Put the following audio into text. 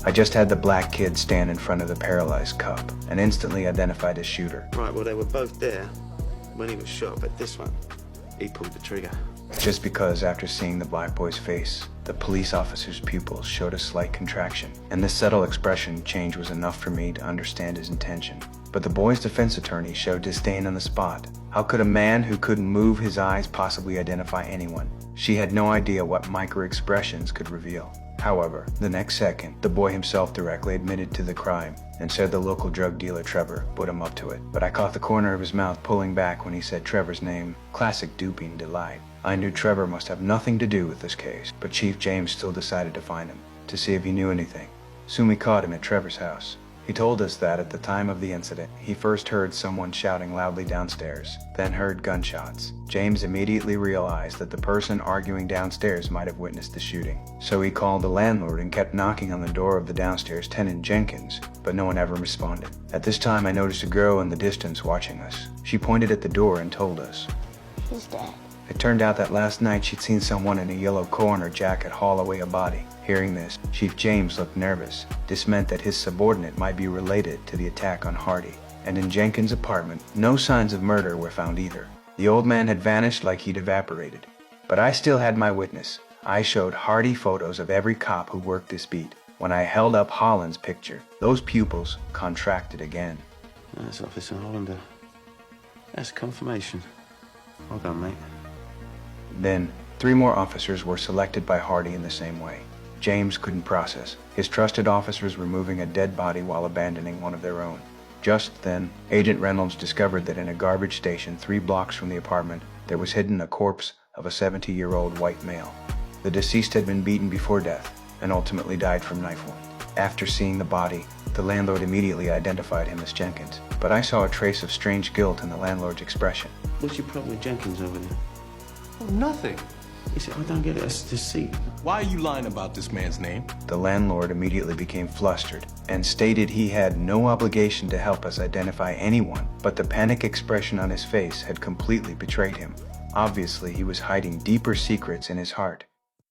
I just had the black kid stand in front of the paralyzed cop and instantly identified his shooter. Right, well, they were both there when he was shot, but this one, he pulled the trigger. Just because after seeing the black boy's face, the police officer's pupils showed a slight contraction, and this subtle expression change was enough for me to understand his intention. But the boy's defense attorney showed disdain on the spot. How could a man who couldn't move his eyes possibly identify anyone? She had no idea what micro-expressions could reveal. However, the next second, the boy himself directly admitted to the crime and said the local drug dealer Trevor put him up to it. But I caught the corner of his mouth pulling back when he said Trevor's name. Classic duping delight. I knew Trevor must have nothing to do with this case, but Chief James still decided to find him, to see if he knew anything. Soon we caught him at Trevor's house. He told us that at the time of the incident, he first heard someone shouting loudly downstairs, then heard gunshots. James immediately realized that the person arguing downstairs might have witnessed the shooting. So he called the landlord and kept knocking on the door of the downstairs tenant Jenkins, but no one ever responded. At this time, I noticed a girl in the distance watching us. She pointed at the door and told us, "He's dead." It turned out that last night she'd seen someone in a yellow coroner jacket haul away a body. Hearing this, Chief James looked nervous. This meant that his subordinate might be related to the attack on Hardy. And in Jenkins' apartment, no signs of murder were found either. The old man had vanished like he'd evaporated. But I still had my witness. I showed Hardy photos of every cop who worked this beat. When I held up Holland's picture, those pupils contracted again. That's Officer Hollander. That's confirmation. Well done, mate. Then, 3 more officers were selected by Hardy in the same way. James couldn't process. His trusted officers removing a dead body while abandoning one of their own. Just then, Agent Reynolds discovered that in a garbage station 3 blocks from the apartment, there was hidden a corpse of a 70-year-old white male. The deceased had been beaten before death and ultimately died from knife wound. After seeing the body, the landlord immediately identified him as Jenkins, but I saw a trace of strange guilt in the landlord's expression. What's your problem with Jenkins over there? Oh, nothing. He said, I don't get it, it's deceit. Why are you lying about this man's name? The landlord immediately became flustered and stated he had no obligation to help us identify anyone, but the panic expression on his face had completely betrayed him. Obviously, he was hiding deeper secrets in his heart.